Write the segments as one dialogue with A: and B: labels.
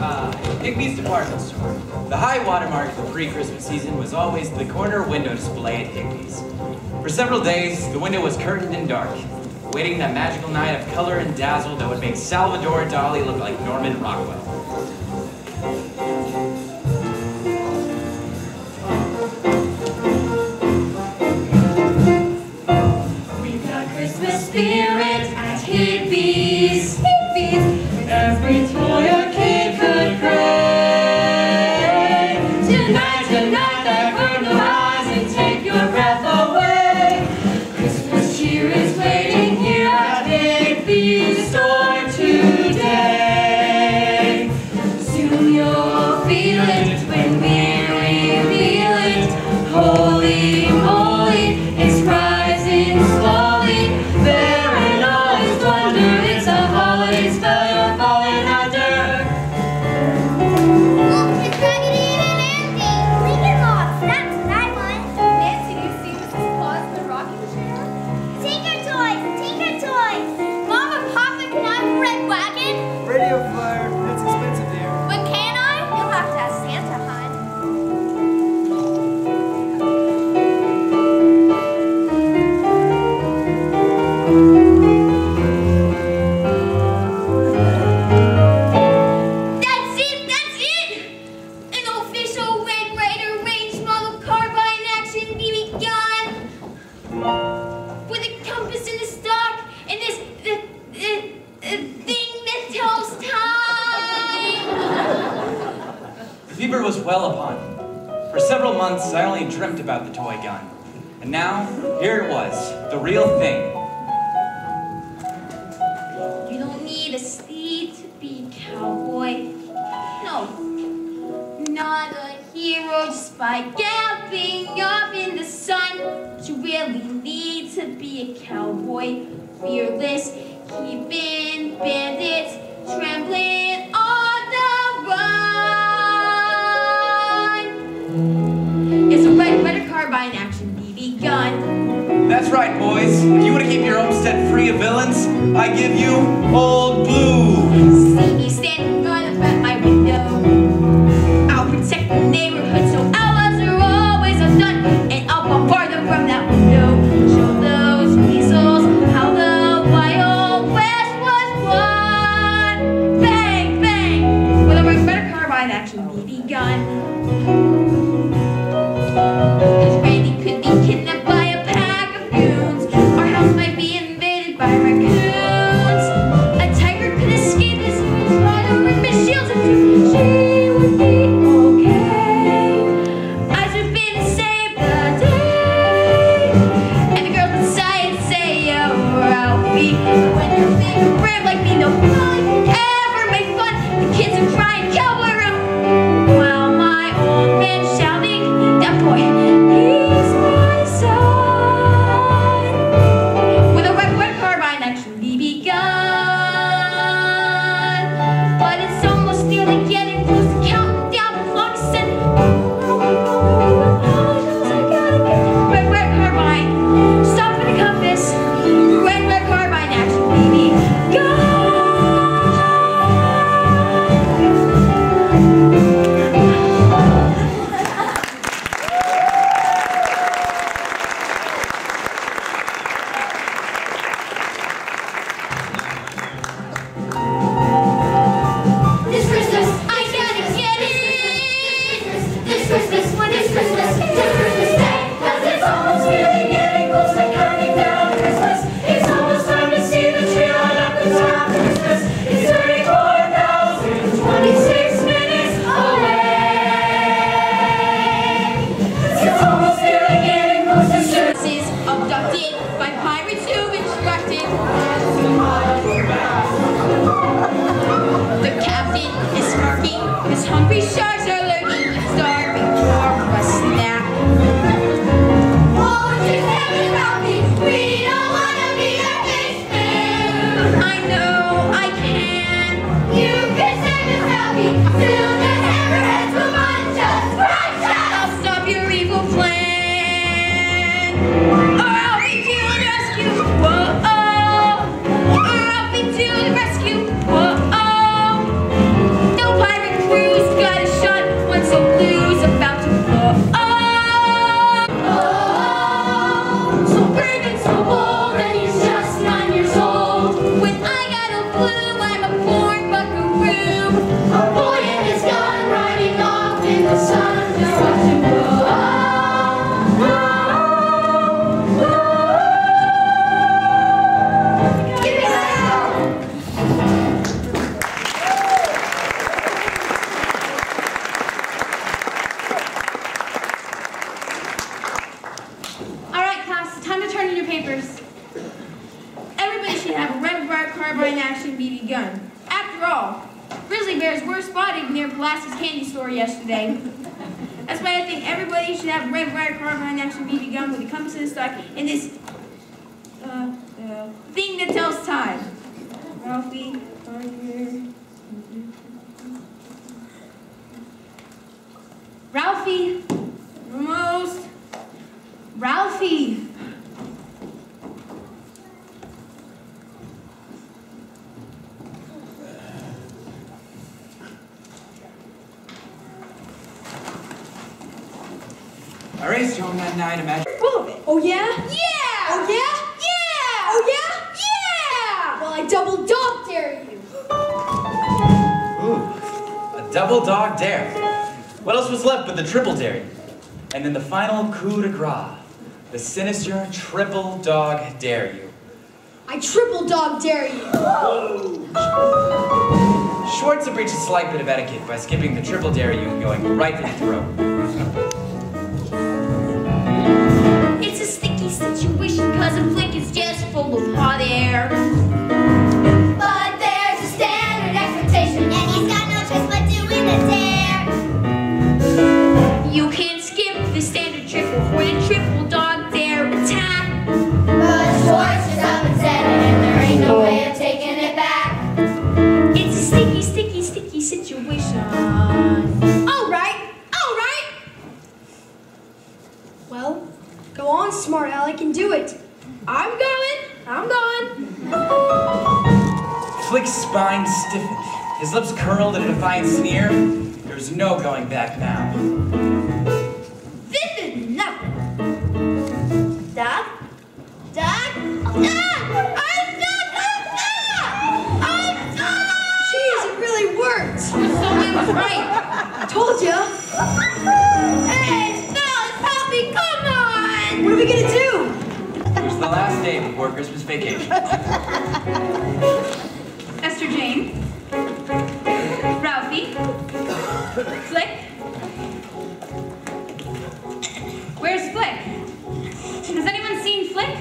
A: Higby's department store. The high watermark of the pre-Christmas season was always the corner window display at Higby's. For several days, the window was curtained and dark, waiting that magical night of color and dazzle that would make Salvador Dali look like Norman Rockwell.
B: We've got Christmas spirit at Higby's. Higby's. Every toy a kid could crave. Tonight, that curtain will rise and take your breath away. Christmas cheer is waiting here at Higby's store today. Soon you'll feel it when we reveal it. Holy moly, it's rising slowly. There ain't always wonder, it's a holiday spell you're falling under.
C: Look, it's Raggedy Ann and Andy. Lincoln Logs, that's what I want. Nancy, do you see Mrs. Claus in the rocking chair? Tinker toys, Tinker toys. Mom and Papa, can I have a red wagon?
D: Radio flyer. That's expensive, dear.
C: But can I? You'll have to ask Santa, hon. That's it! An official Red Ryder range model carbine action BB gun with a compass in the stock and this thing that tells time.
A: The fever was well upon me. For several months, I only dreamt about the toy gun. And now, here it was, the real thing.
C: You don't need a steed to be a cowboy. No, not a hero just by galloping up in the sun. But you really need to be a cowboy. Fearless, keeping bandits trembling on the run. It's a Red carbine action BB gun.
A: That's right, boys. If you want to keep your homestead free of villains, I give you Old Blue.
C: See me standing right up at my window. I'll protect the neighborhood so outlaws are always undone. And I'll bombard them from that window. Show those weasels how the Wild West was won. Bang, bang, with a Red carbine action BB gun. 'Cause Randy could be kidnapped by a pack of goons. Our house might be invaded by raccoons. A tiger could escape his rider with Miss Shields and she would be okay. Eyes would be to save the day. And the girls inside say, oh, Ralphie, when you're big and brave like me, nobody ever make fun. The kids are crying cowboy around while my old man shouting, that boy, he's my son. With a red carbine action BB gun. But it's almost nearly getting close to counting down the clock said, Red carbine, stop for the compass. Red carbine action BB gun. This Christmas, I gotta get it! This Christmas, when it's Christmas, it's Christmas Day! 'Cause it's almost really getting close to counting down Christmas. It's almost time to see the tree light up and around Christmas. It's 34,026 minutes away! It's almost really getting close to services abducted by pirates who've instructed. The captain is smirking, his hungry sharks are lurking, starving for a snack. Oh, just have it, Ralphie, we don't wanna be a fish food. I know I can. You can save us, Ralphie, soon the hammerheads will munch us, crunch us. I'll stop your evil plan. Or I'll be to the rescue, whoa, or I'll be to the rescue, whoa. No pirate were spotted near Pulaski's candy store yesterday. That's why I think everybody should have a red wire carbine action BB gun with a compass in the stock and this thing that tells time. Ralphie, Parker. Ralphie, almost. Ralphie.
A: I raced home that night, imagine.
B: Oh yeah?
C: Yeah!
B: Oh yeah?
C: Yeah!
B: Oh yeah?
C: Yeah!
B: Well, I double dog dare you.
A: Ooh, a double dog dare. What else was left but the triple dare? And then the final coup de grace, the sinister triple dog dare you.
B: I triple dog dare you.
A: Schwartz breached a slight bit of etiquette by skipping the triple dare you and going right for the throat.
C: It's a sticky situation cause a flick is just full of hot air.
E: But there's a standard expectation, and he's got no choice but doing the dare.
C: You can't skip the standard triple for the triple dog dare attack.
E: But Schwartz just up and said it, and there ain't no way of taking it back.
C: It's a sticky, sticky, sticky situation.
B: All right. Well, go on, smart Alec, and do it. I'm going.
A: Flick's spine stiffened, his lips curled in a defiant sneer. There was no going back now.
C: This is nothing.
E: Doc?
B: Jeez, it really worked.
C: So I was right.
B: Told ya.
C: Hey, Sally, Poppy, come on!
B: What are we gonna do?
A: It was the last day before Christmas vacation.
C: Esther Jane, Ralphie, Flick. Where's Flick? Has anyone seen Flick?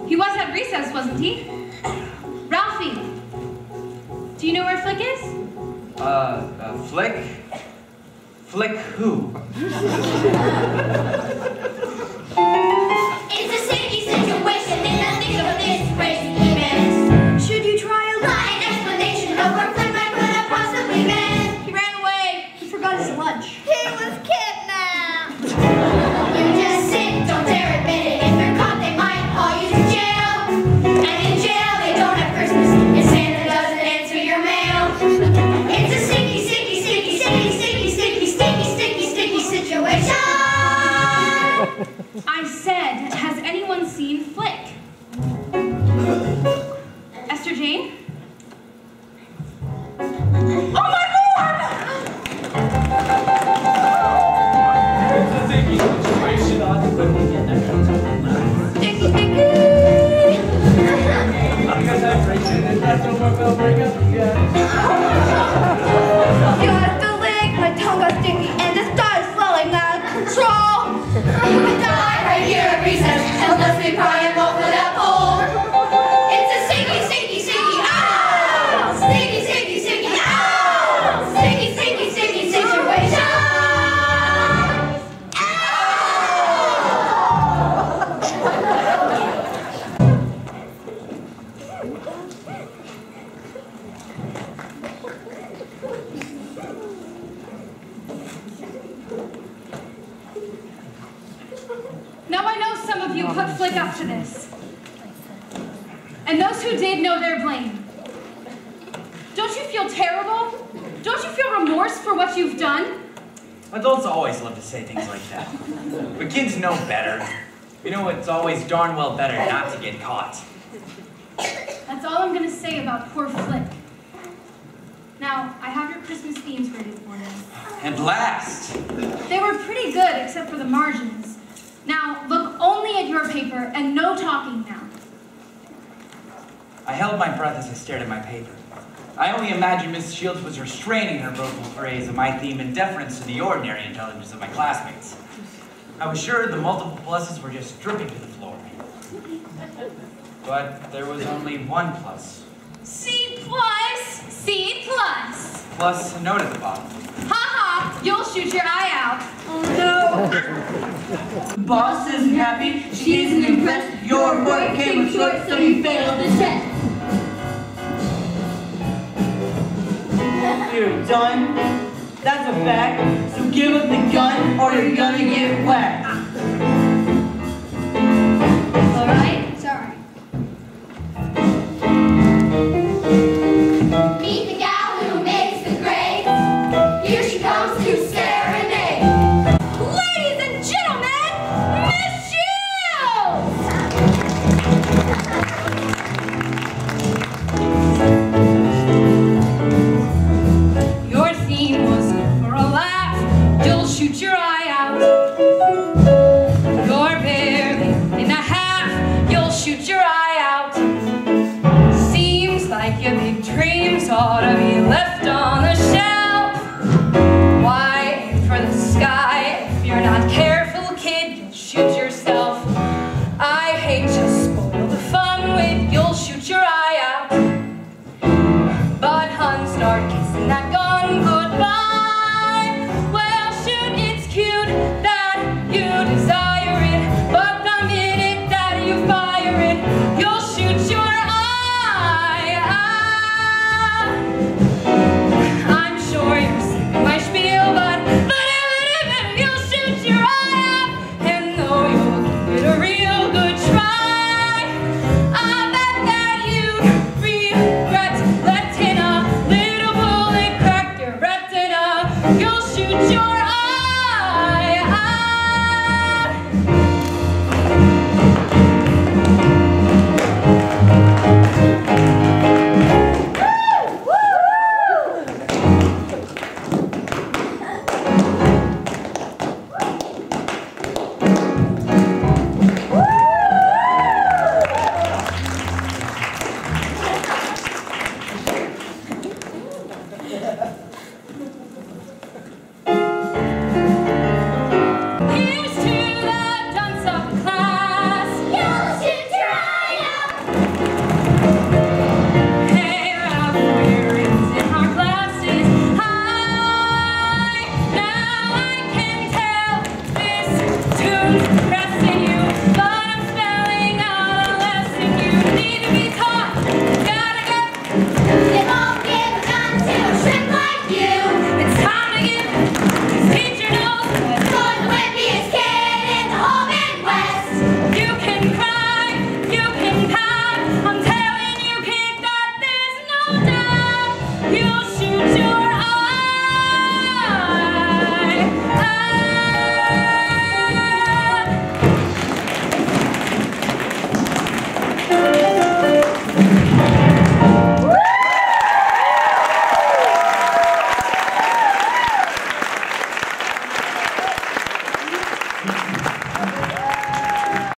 C: He was at recess, wasn't he? Ralphie, do you know where Flick is?
A: Flick? Flick who?
E: It's a sticky situation, and nothing of this race even.
B: Should you try a lie?
E: An explanation of where Flynn might could have possibly been.
C: He ran away.
B: He forgot his lunch.
E: He was kidnapped. You just sit, don't dare admit it. If they're caught, they might haul you to jail. And in jail, they don't have Christmas, and Santa doesn't answer your mail. It's a sticky, sticky, sticky, sticky, sticky, sticky, sticky, sticky, sticky situation.
C: I said, has anyone seen Flick? Esther Jane? Oh my lord!
F: It's a sticky situation on the
C: Sticky, sticky!
F: because I appreciate it. That's no more will bring up again.
C: You have to lick, my tongue got sticky, and the star is swelling out of control!
E: You would die right here at recess, unless we pry and won't put up hole. It's a sticky, sticky, sticky, ow! Sticky, sticky, sticky, ow! Sticky, sticky, sticky situation.
C: Now I know some of you put Flick up to this. And those who did know their blame. Don't you feel terrible? Don't you feel remorse for what you've done?
A: Adults always love to say things like that. But kids know better. You know, it's always darn well better not to get caught.
C: That's all I'm gonna say about poor Flick. Now, I have your Christmas themes graded for you.
A: And last,
C: They were pretty good, except for the margins. Now, look only at your paper and no talking now.
A: I held my breath as I stared at my paper. I only imagined Miss Shields was restraining her vocal praise of my theme in deference to the ordinary intelligence of my classmates. I was sure the multiple pluses were just dripping to the floor. But there was only one plus.
C: C plus, C plus.
A: plus a note at the bottom.
C: Ha ha! You'll shoot your eye out.
B: Oh no! The boss isn't happy, she isn't impressed. Your work came short, so you failed the test. You're done. That's a fact. So give up the gun or you're gonna get whacked.
C: Alright?